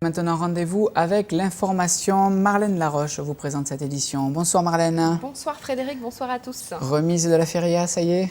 Maintenant, rendez-vous avec l'information. Marlène Laroche vous présente cette édition. Bonsoir Marlène. Bonsoir Frédéric, bonsoir à tous. Remise de la feria, ça y est?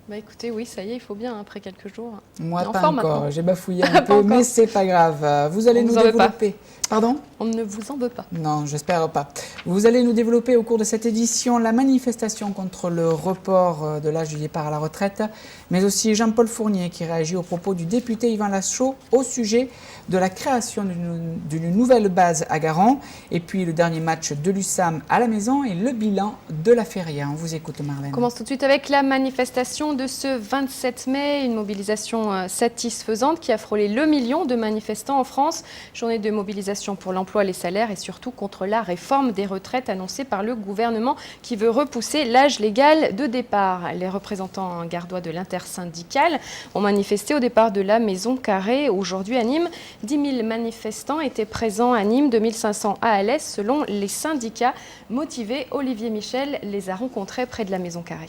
Bah écoutez, oui, ça y est, il faut bien après quelques jours. Moi, pas encore. J'ai bafouillé un peu, encore. mais c'est pas grave. Vous allez nous développer. Pardon? On ne vous en veut pas. Non, j'espère pas. Vous allez nous développer au cours de cette édition la manifestation contre le report de l'âge du départ à la retraite, mais aussi Jean-Paul Fournier qui réagit aux propos du député Yvan Lachaud au sujet de la création d'une nouvelle base à Garon, et puis le dernier match de l'USAM à la maison et le bilan de la feria. On vous écoute Marlène. On commence tout de suite avec la manifestation de ce 27 mai, une mobilisation satisfaisante qui a frôlé le million de manifestants en France. Journée de mobilisation pour l'emploi, les salaires et surtout contre la réforme des retraites annoncée par le gouvernement qui veut repousser l'âge légal de départ. Les représentants gardois de l'intersyndicale ont manifesté au départ de la Maison Carrée. Aujourd'hui à Nîmes, 10 000 manifestants étaient présents à Nîmes, 2500 à Alès selon les syndicats. Motivés, Olivier Michel les a rencontrés près de la Maison Carrée.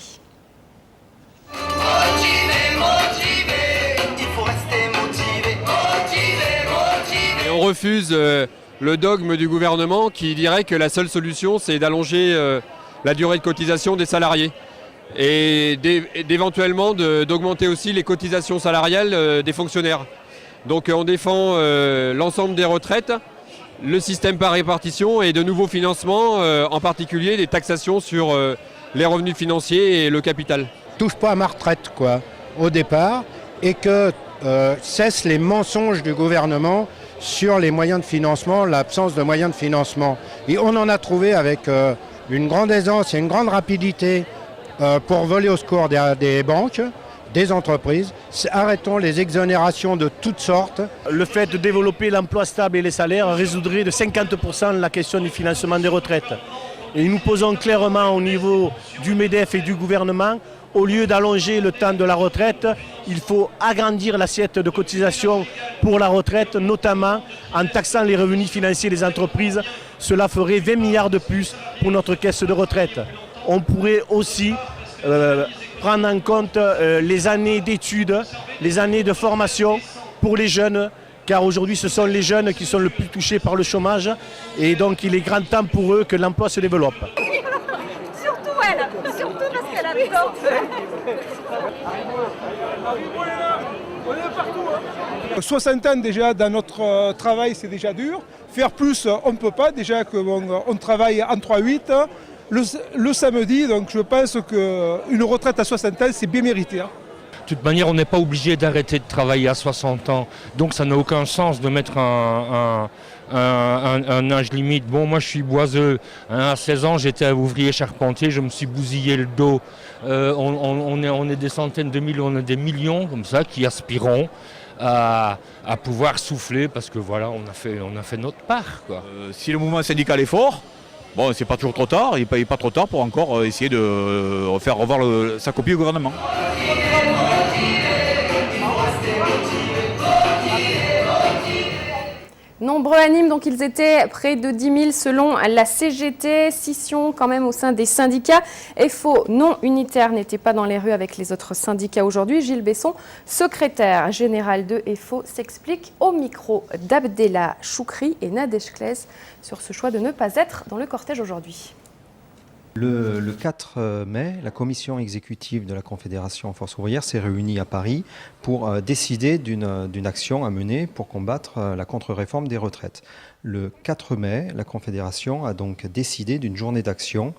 Et on refuse le dogme du gouvernement qui dirait que la seule solution c'est d'allonger la durée de cotisation des salariés et d'éventuellement d'augmenter aussi les cotisations salariales des fonctionnaires. Donc on défend l'ensemble des retraites, le système par répartition et de nouveaux financements, en particulier des taxations sur les revenus financiers et le capital. Touche pas à ma retraite quoi, au départ, et que cessent les mensonges du gouvernement sur les moyens de financement, l'absence de moyens de financement. Et on en a trouvé avec une grande aisance et une grande rapidité pour voler au secours des banques, des entreprises. Arrêtons les exonérations de toutes sortes. Le fait de développer l'emploi stable et les salaires résoudrait de 50% la question du financement des retraites. Et nous posons clairement au niveau du MEDEF et du gouvernement, au lieu d'allonger le temps de la retraite, il faut agrandir l'assiette de cotisation pour la retraite, notamment en taxant les revenus financiers des entreprises. Cela ferait 20 milliards de plus pour notre caisse de retraite. On pourrait aussi prendre en compte les années d'études, les années de formation pour les jeunes, car aujourd'hui ce sont les jeunes qui sont le plus touchés par le chômage et donc il est grand temps pour eux que l'emploi se développe. Surtout elle, surtout parce qu'elle adore. On est partout. 60 ans déjà dans notre travail, c'est déjà dur. Faire plus, on ne peut pas. Déjà qu'on travaille en 3-8 le samedi, donc je pense qu'une retraite à 60 ans, c'est bien mérité. De toute manière, on n'est pas obligé d'arrêter de travailler à 60 ans. Donc ça n'a aucun sens de mettre un âge limite. Bon, moi je suis boiseux. À 16 ans, j'étais ouvrier charpentier, je me suis bousillé le dos. On est des centaines de millions, on est des millions comme ça qui aspirons à pouvoir souffler parce que voilà, on a fait notre part, quoi. Si le mouvement syndical est fort, bon, c'est pas toujours trop tard, il n'est pas trop tard pour encore essayer de faire revoir sa copie au gouvernement. Nombreux à Nîmes, donc ils étaient près de 10 000 selon la CGT. Scission quand même au sein des syndicats. FO non unitaire n'était pas dans les rues avec les autres syndicats aujourd'hui. Gilles Besson, secrétaire général de FO, s'explique au micro d'Abdella Choukri et Nadège Claes sur ce choix de ne pas être dans le cortège aujourd'hui. Le 4 mai, la commission exécutive de la Confédération Force ouvrière s'est réunie à Paris pour décider d'une action à mener pour combattre la contre-réforme des retraites. Le 4 mai, la Confédération a donc décidé d'une journée d'action,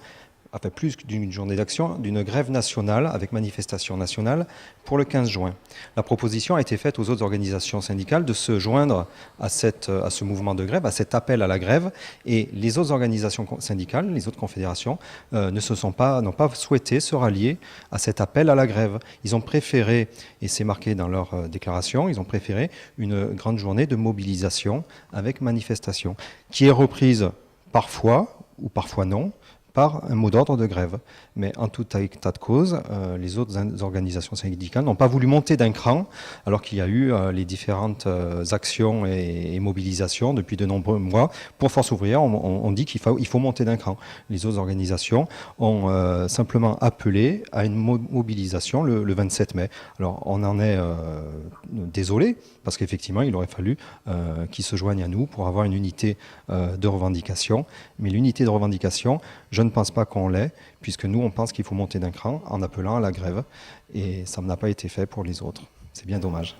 enfin plus d'une journée d'action, d'une grève nationale avec manifestation nationale pour le 15 juin. La proposition a été faite aux autres organisations syndicales de se joindre à ce mouvement de grève, à cet appel à la grève, et les autres organisations syndicales, les autres confédérations, n'ont pas souhaité se rallier à cet appel à la grève. Ils ont préféré, et c'est marqué dans leur déclaration, ils ont préféré une grande journée de mobilisation avec manifestation, qui est reprise parfois ou parfois non par un mot d'ordre de grève. Mais en tout état de cause, les autres organisations syndicales n'ont pas voulu monter d'un cran, alors qu'il y a eu les différentes actions et mobilisations depuis de nombreux mois. Pour Force ouvrière, on dit qu'il faut monter d'un cran. Les autres organisations ont simplement appelé à une mobilisation le 27 mai. Alors on en est désolé, parce qu'effectivement il aurait fallu qu'ils se joignent à nous pour avoir une unité de revendication. Mais l'unité de revendication, je ne pense pas qu'on l'ait, puisque nous on pense qu'il faut monter d'un cran en appelant à la grève. Et ça n'a pas été fait pour les autres. C'est bien dommage.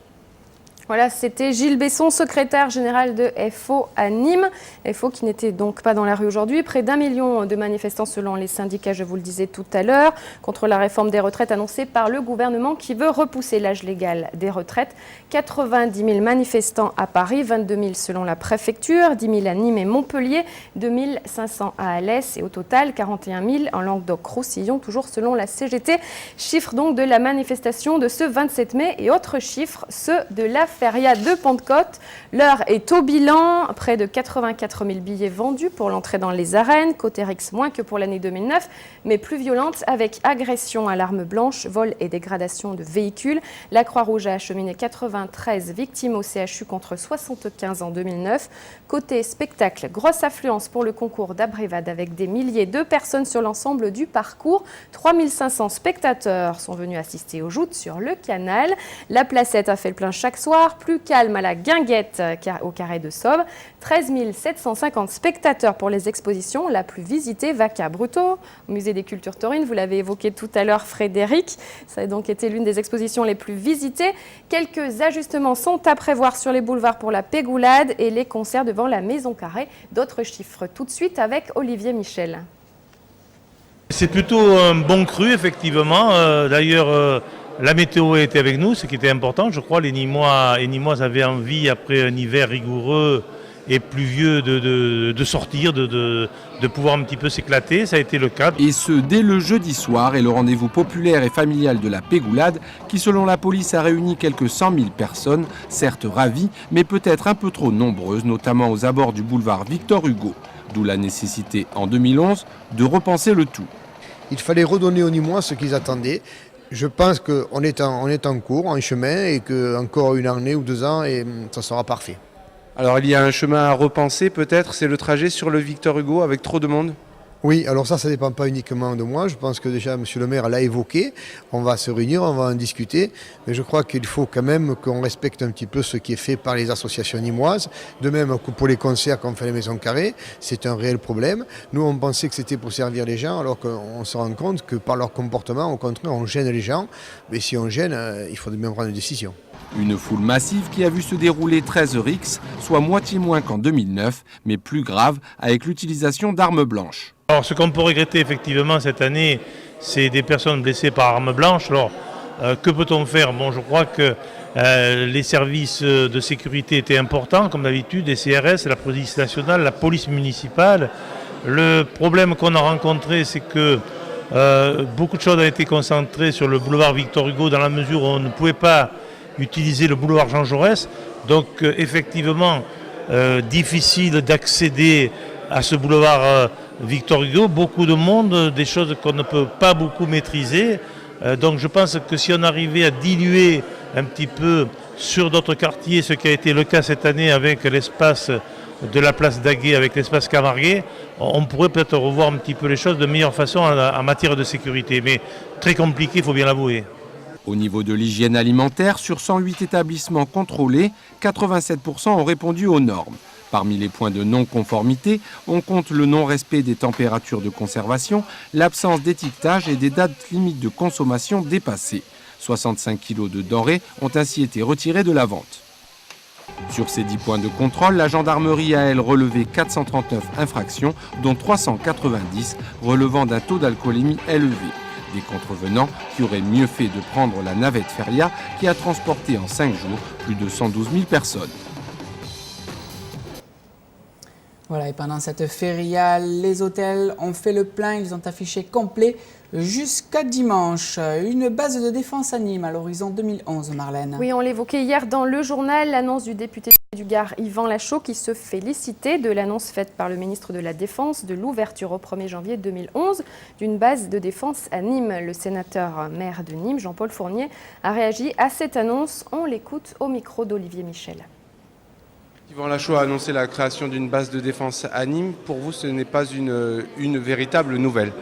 Voilà, c'était Gilles Besson, secrétaire général de FO à Nîmes. FO qui n'était donc pas dans la rue aujourd'hui. Près d'1 million de manifestants selon les syndicats, je vous le disais tout à l'heure, contre la réforme des retraites annoncée par le gouvernement qui veut repousser l'âge légal des retraites. 90 000 manifestants à Paris, 22 000 selon la préfecture, 10 000 à Nîmes et Montpellier, 2 500 à Alès et au total 41 000 en Languedoc-Roussillon, toujours selon la CGT. Chiffre donc de la manifestation de ce 27 mai et autres chiffres, ceux de la Feria de Pentecôte. L'heure est au bilan, près de 84 000 billets vendus pour l'entrée dans les arènes, Cotérix moins que pour l'année 2009, mais plus violente avec agression à l'arme blanche, vol et dégradation de véhicules. La Croix-Rouge a acheminé 93 victimes au CHU contre 75 en 2009. Côté spectacle, grosse affluence pour le concours d'Abrévade avec des milliers de personnes sur l'ensemble du parcours. 3500 spectateurs sont venus assister aux joutes sur le canal. La Placette a fait le plein chaque soir. Plus calme à la Guinguette au Carré de Sauve. 13 750 spectateurs pour les expositions. La plus visitée, Vaca Bruto, au Musée des Cultures Taurines. Vous l'avez évoqué tout à l'heure, Frédéric. Ça a donc été l'une des expositions les plus visitées. Quelques ajustements sont à prévoir sur les boulevards pour la Pégoulade et les concerts devant la Maison Carrée. D'autres chiffres tout de suite avec Olivier Michel. C'est plutôt un bon cru, effectivement. D'ailleurs, la météo était avec nous, ce qui était important. Je crois les Nîmois et Nîmoises avaient envie, après un hiver rigoureux et pluvieux, de sortir, de pouvoir un petit peu s'éclater. Ça a été le cas. Et ce, dès le jeudi soir, est le rendez-vous populaire et familial de la Pégoulade, qui selon la police a réuni quelques 100 000 personnes, certes ravies, mais peut-être un peu trop nombreuses, notamment aux abords du boulevard Victor Hugo. D'où la nécessité, en 2011, de repenser le tout. Il fallait redonner aux Nîmois ce qu'ils attendaient. Je pense qu'on est en cours, en chemin, et qu'encore une année ou 2 ans, et ça sera parfait. Alors il y a un chemin à repenser peut-être, c'est le trajet sur le Victor Hugo avec trop de monde ? Oui, alors ça ne dépend pas uniquement de moi. Je pense que déjà M. le maire l'a évoqué. On va se réunir, on va en discuter. Mais je crois qu'il faut quand même qu'on respecte un petit peu ce qui est fait par les associations nîmoises. De même que pour les concerts qu'on fait à la Maison Carrée, c'est un réel problème. Nous, on pensait que c'était pour servir les gens, alors qu'on se rend compte que par leur comportement, au contraire, on gêne les gens. Mais si on gêne, il faut bien prendre une décision. Une foule massive qui a vu se dérouler 13 rixes, soit moitié moins qu'en 2009, mais plus grave avec l'utilisation d'armes blanches. Alors ce qu'on peut regretter effectivement cette année, c'est des personnes blessées par arme blanche. Alors que peut-on faire ? Bon, je crois que les services de sécurité étaient importants, comme d'habitude, les CRS, la police nationale, la police municipale. Le problème qu'on a rencontré, c'est que beaucoup de choses ont été concentrées sur le boulevard Victor Hugo dans la mesure où on ne pouvait pas utiliser le boulevard Jean Jaurès. Donc effectivement, difficile d'accéder à ce boulevard Victor Hugo, beaucoup de monde, des choses qu'on ne peut pas beaucoup maîtriser. Donc je pense que si on arrivait à diluer un petit peu sur d'autres quartiers, ce qui a été le cas cette année avec l'espace de la place Daguet, avec l'espace Camarguais, on pourrait peut-être revoir un petit peu les choses de meilleure façon en matière de sécurité. Mais très compliqué, il faut bien l'avouer. Au niveau de l'hygiène alimentaire, sur 108 établissements contrôlés, 87% ont répondu aux normes. Parmi les points de non-conformité, on compte le non-respect des températures de conservation, l'absence d'étiquetage et des dates limites de consommation dépassées. 65 kg de denrées ont ainsi été retirés de la vente. Sur ces 10 points de contrôle, la gendarmerie a, elle, relevé 439 infractions, dont 390 relevant d'un taux d'alcoolémie élevé. Des contrevenants qui auraient mieux fait de prendre la navette Feria qui a transporté en 5 jours plus de 112 000 personnes. Voilà, et pendant cette feria, les hôtels ont fait le plein, ils ont affiché complet jusqu'à dimanche. Une base de défense à Nîmes à l'horizon 2011, Marlène. Oui, on l'évoquait hier dans le journal, l'annonce du député du Gard, Yvan Lachaud, qui se félicitait de l'annonce faite par le ministre de la Défense de l'ouverture au 1er janvier 2011 d'une base de défense à Nîmes. Le sénateur maire de Nîmes, Jean-Paul Fournier, a réagi à cette annonce. On l'écoute au micro d'Olivier Michel. Yvan Lachaud a annoncé la création d'une base de défense à Nîmes. Pour vous, ce n'est pas une véritable nouvelle?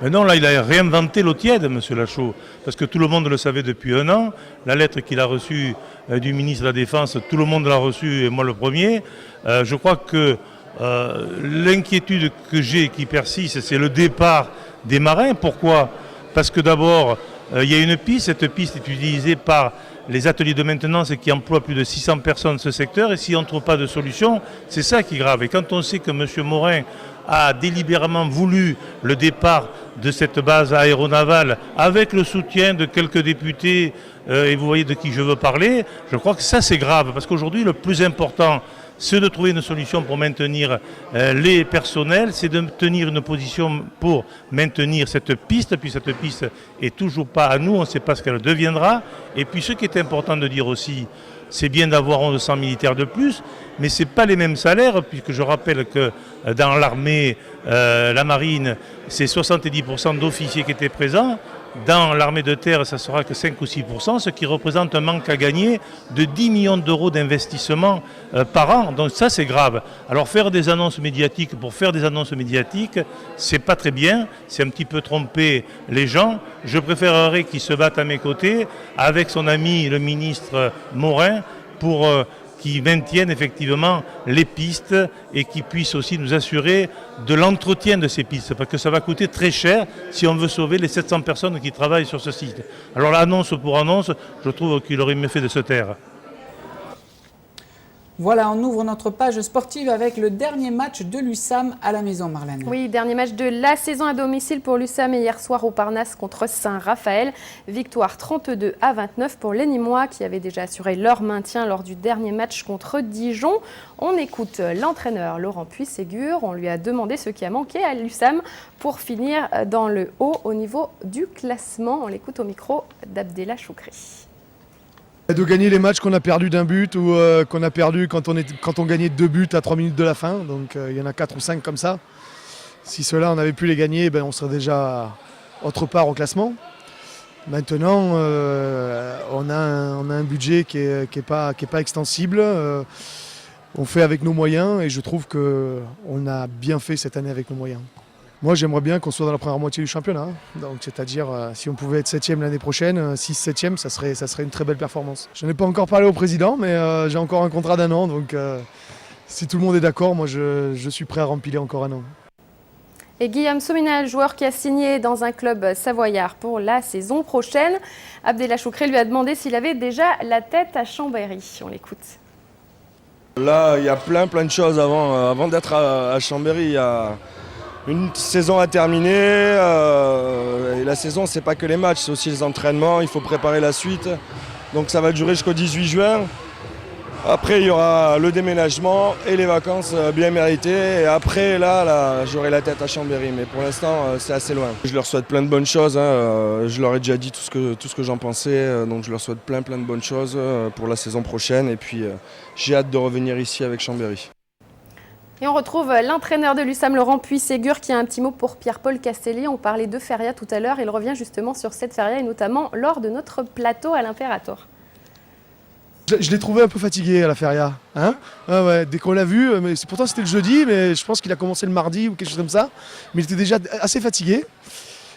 Mais non, là, il a réinventé l'eau tiède, M. Lachaud, parce que tout le monde le savait depuis un an. La lettre qu'il a reçue du ministre de la Défense, tout le monde l'a reçue, et moi le premier. Je crois que l'inquiétude que j'ai et qui persiste, c'est le départ des marins. Pourquoi? Parce que d'abord, il y a une piste. Cette piste est utilisée par les ateliers de maintenance qui emploient plus de 600 personnes dans ce secteur. Et si on ne trouve pas de solution, c'est ça qui est grave. Et quand on sait que M. Morin a délibérément voulu le départ de cette base aéronavale avec le soutien de quelques députés, et vous voyez de qui je veux parler, je crois que ça c'est grave. Parce qu'aujourd'hui, le plus important, c'est de trouver une solution pour maintenir les personnels, c'est de tenir une position pour maintenir cette piste, puis cette piste est toujours pas à nous, on ne sait pas ce qu'elle deviendra. Et puis ce qui est important de dire aussi, c'est bien d'avoir 1100 militaires de plus, mais ce n'est pas les mêmes salaires, puisque je rappelle que dans l'armée, la marine, c'est 70% d'officiers qui étaient présents. Dans l'armée de terre, ça sera que 5 ou 6%, ce qui représente un manque à gagner de 10 millions d'euros d'investissement par an. Donc ça, c'est grave. Alors faire des annonces médiatiques pour faire des annonces médiatiques, c'est pas très bien. C'est un petit peu tromper les gens. Je préférerais qu'ils se battent à mes côtés avec son ami, le ministre Morin, pour qui maintiennent effectivement les pistes et qui puissent aussi nous assurer de l'entretien de ces pistes, parce que ça va coûter très cher si on veut sauver les 700 personnes qui travaillent sur ce site. Alors l'annonce pour annonce, je trouve qu'il aurait mieux fait de se taire. Voilà, on ouvre notre page sportive avec le dernier match de l'USAM à la maison, Marlène. Oui, dernier match de la saison à domicile pour l'USAM hier soir au Parnasse contre Saint-Raphaël. Victoire 32-29 pour les Nîmois qui avaient déjà assuré leur maintien lors du dernier match contre Dijon. On écoute l'entraîneur Laurent Puy-Ségur. On lui a demandé ce qui a manqué à l'USAM pour finir dans le haut au niveau du classement. On l'écoute au micro d'Abdellah Choukri. De gagner les matchs qu'on a perdus d'un but ou qu'on a perdu quand on gagnait 2 buts à 3 minutes de la fin. Donc il y en a 4 ou 5 comme ça. Si ceux-là, on avait pu les gagner, on serait déjà autre part au classement. Maintenant, on a un budget qui est pas extensible. On fait avec nos moyens et je trouve qu'on a bien fait cette année avec nos moyens. Moi, j'aimerais bien qu'on soit dans la première moitié du championnat. Donc, c'est-à-dire, si on pouvait être 7e l'année prochaine, 6-7e, ça serait une très belle performance. Je n'ai pas encore parlé au président, mais j'ai encore un contrat d'1 an. Donc, si tout le monde est d'accord, moi, je suis prêt à remplir encore 1 an. Et Guillaume Sominal, joueur qui a signé dans un club savoyard pour la saison prochaine. Abdellah Choukri lui a demandé s'il avait déjà la tête à Chambéry. On l'écoute. Là, il y a plein de choses avant d'être à Chambéry. Il y a une saison à terminer et la saison, c'est pas que les matchs, c'est aussi les entraînements, il faut préparer la suite. Donc ça va durer jusqu'au 18 juin. Après, il y aura le déménagement et les vacances bien méritées. Et après, là j'aurai la tête à Chambéry. Mais pour l'instant, c'est assez loin. Je leur souhaite plein de bonnes choses. Je leur ai déjà dit tout ce que j'en pensais. Donc je leur souhaite plein de bonnes choses pour la saison prochaine. Et puis, j'ai hâte de revenir ici avec Chambéry. Et on retrouve l'entraîneur de l'USAM, Laurent Puy-Ségur, qui a un petit mot pour Pierre-Paul Castelli. On parlait de feria tout à l'heure. Il revient justement sur cette feria et notamment lors de notre plateau à l'Impérator. Je l'ai trouvé un peu fatigué à la feria. Hein ouais, dès qu'on l'a vu, mais pourtant c'était le jeudi, mais je pense qu'il a commencé le mardi ou quelque chose comme ça. Mais il était déjà assez fatigué.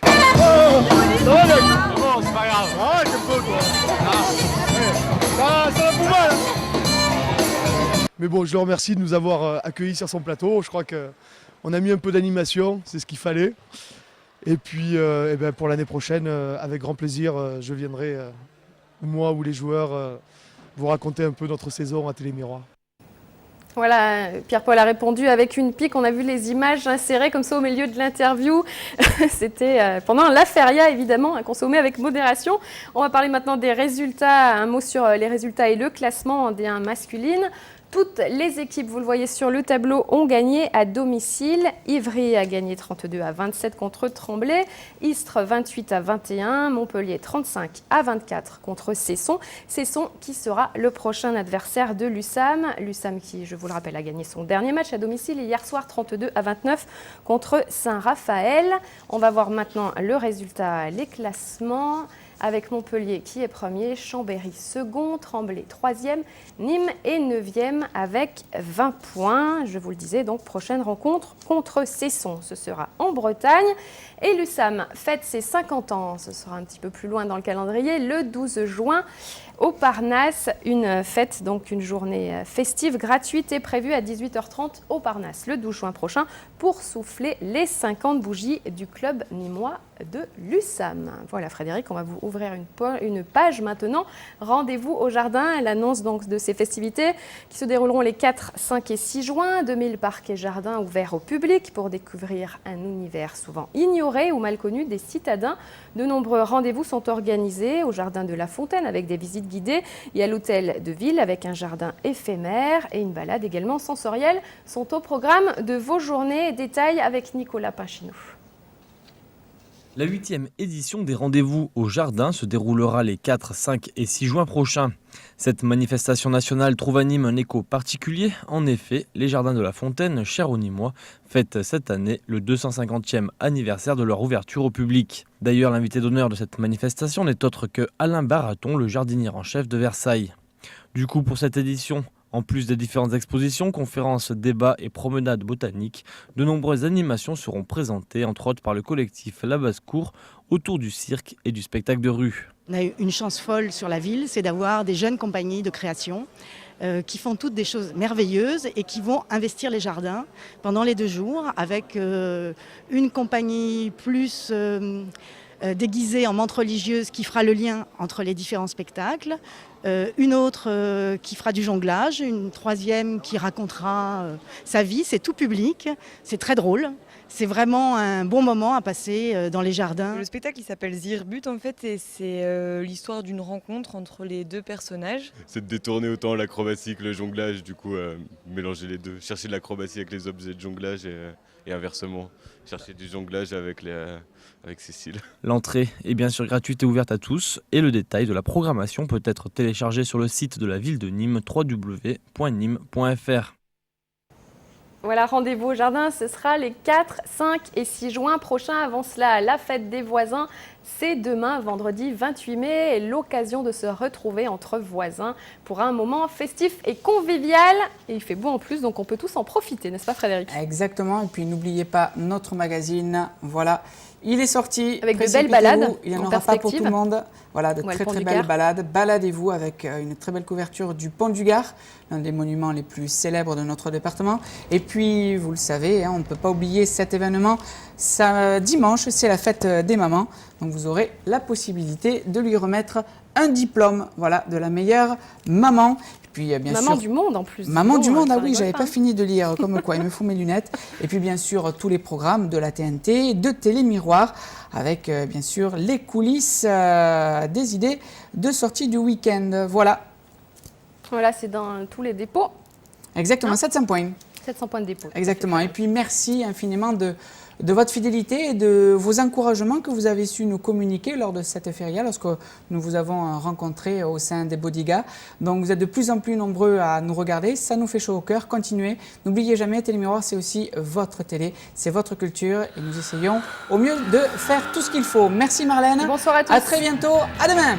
C'est pas grave. Ah, j'aime pas toi. Ça va pour moi. Mais bon, je le remercie de nous avoir accueillis sur son plateau. Je crois qu'on a mis un peu d'animation, c'est ce qu'il fallait. Et puis pour l'année prochaine, avec grand plaisir, je viendrai, moi ou les joueurs, vous raconter un peu notre saison à Télémiroir. Voilà, Pierre-Paul a répondu avec une pique. On a vu les images insérées comme ça au milieu de l'interview. C'était pendant la feria, évidemment, à consommer avec modération. On va parler maintenant des résultats. Un mot sur les résultats et le classement en D1 masculine. Toutes les équipes, vous le voyez sur le tableau, ont gagné à domicile. Ivry a gagné 32-27 contre Tremblay, Istres 28-21, Montpellier 35-24 contre Cesson. Cesson qui sera le prochain adversaire de l'USAM. L'USAM qui, je vous le rappelle, a gagné son dernier match à domicile hier soir 32-29 contre Saint-Raphaël. On va voir maintenant le résultat, les classements. Avec Montpellier qui est premier, Chambéry second, Tremblay troisième, Nîmes est neuvième avec 20 points. Je vous le disais, donc prochaine rencontre contre Cesson, ce sera en Bretagne. Et l'USAM fête ses 50 ans, ce sera un petit peu plus loin dans le calendrier, le 12 juin au Parnasse. Une fête, donc une journée festive gratuite est prévue à 18h30 au Parnasse le 12 juin prochain pour souffler les 50 bougies du club nîmois de l'USAM. Voilà Frédéric, on va vous ouvrir une page maintenant. Rendez-vous au jardin, l'annonce donc de ces festivités qui se dérouleront les 4, 5 et 6 juin. 2000 parcs et jardins ouverts au public pour découvrir un univers souvent ignoré ou mal connu des citadins. De nombreux rendez-vous sont organisés au jardin de la Fontaine avec des visites guidées et à l'hôtel de ville avec un jardin éphémère et une balade également sensorielle sont au programme de vos journées. Détails avec Nicolas Pinchinou. La 8e édition des rendez-vous au jardin se déroulera les 4, 5 et 6 juin prochains. Cette manifestation nationale trouve à Nîmes un écho particulier. En effet, les jardins de la Fontaine, chers aux Nîmois, fêtent cette année le 250e anniversaire de leur ouverture au public. D'ailleurs, l'invité d'honneur de cette manifestation n'est autre que Alain Baraton, le jardinier en chef de Versailles. Du coup, pour cette édition, en plus des différentes expositions, conférences, débats et promenades botaniques, de nombreuses animations seront présentées, entre autres par le collectif La Basse-Cour, autour du cirque et du spectacle de rue. On a eu une chance folle sur la ville, c'est d'avoir des jeunes compagnies de création qui font toutes des choses merveilleuses et qui vont investir les jardins pendant les 2 jours avec une compagnie plus déguisée en menthe religieuse qui fera le lien entre les différents spectacles, une autre qui fera du jonglage, une troisième qui racontera sa vie. C'est tout public, c'est très drôle. C'est vraiment un bon moment à passer dans les jardins. Le spectacle il s'appelle Zirbut en fait et c'est l'histoire d'une rencontre entre les 2 personnages. C'est de détourner autant l'acrobatie que le jonglage, du coup mélanger les deux, chercher de l'acrobatie avec les objets de jonglage et inversement, chercher du jonglage avec Cécile. L'entrée est bien sûr gratuite et ouverte à tous et le détail de la programmation peut être téléchargé sur le site de la ville de Nîmes, www.nîmes.fr. Voilà, rendez-vous au jardin, ce sera les 4, 5 et 6 juin prochains. Avant cela, la fête des voisins, c'est demain, vendredi 28 mai, et l'occasion de se retrouver entre voisins pour un moment festif et convivial. Et il fait beau en plus, donc on peut tous en profiter, n'est-ce pas Frédéric? Exactement, et puis n'oubliez pas notre magazine, voilà. Il est sorti. Avec de belles balades. Il n'y en aura pas pour tout le monde. Voilà, de très belles balades. Baladez-vous avec une très belle couverture du Pont du Gard, l'un des monuments les plus célèbres de notre département. Et puis, vous le savez, on ne peut pas oublier cet événement. Dimanche, c'est la fête des mamans. Donc, vous aurez la possibilité de lui remettre un diplôme, voilà, de la meilleure maman. Puis, bien maman sûr, du monde en plus. Maman du monde, ah oui, j'avais pas fini de lire, comme quoi, il me faut mes lunettes. Et puis bien sûr, tous les programmes de la TNT, de Télé Miroir, avec bien sûr les coulisses des idées de sortie du week-end. Voilà. Voilà, c'est dans tous les dépôts. Exactement, 700 points. 700 points de dépôt. Exactement. Et puis merci infiniment de votre fidélité et de vos encouragements que vous avez su nous communiquer lors de cette feria, lorsque nous vous avons rencontrés au sein des Bodegas. Donc vous êtes de plus en plus nombreux à nous regarder, ça nous fait chaud au cœur. Continuez, n'oubliez jamais, Télé Miroir, c'est aussi votre télé, c'est votre culture et nous essayons au mieux de faire tout ce qu'il faut. Merci Marlène. Bonsoir à tous. À très bientôt, à demain.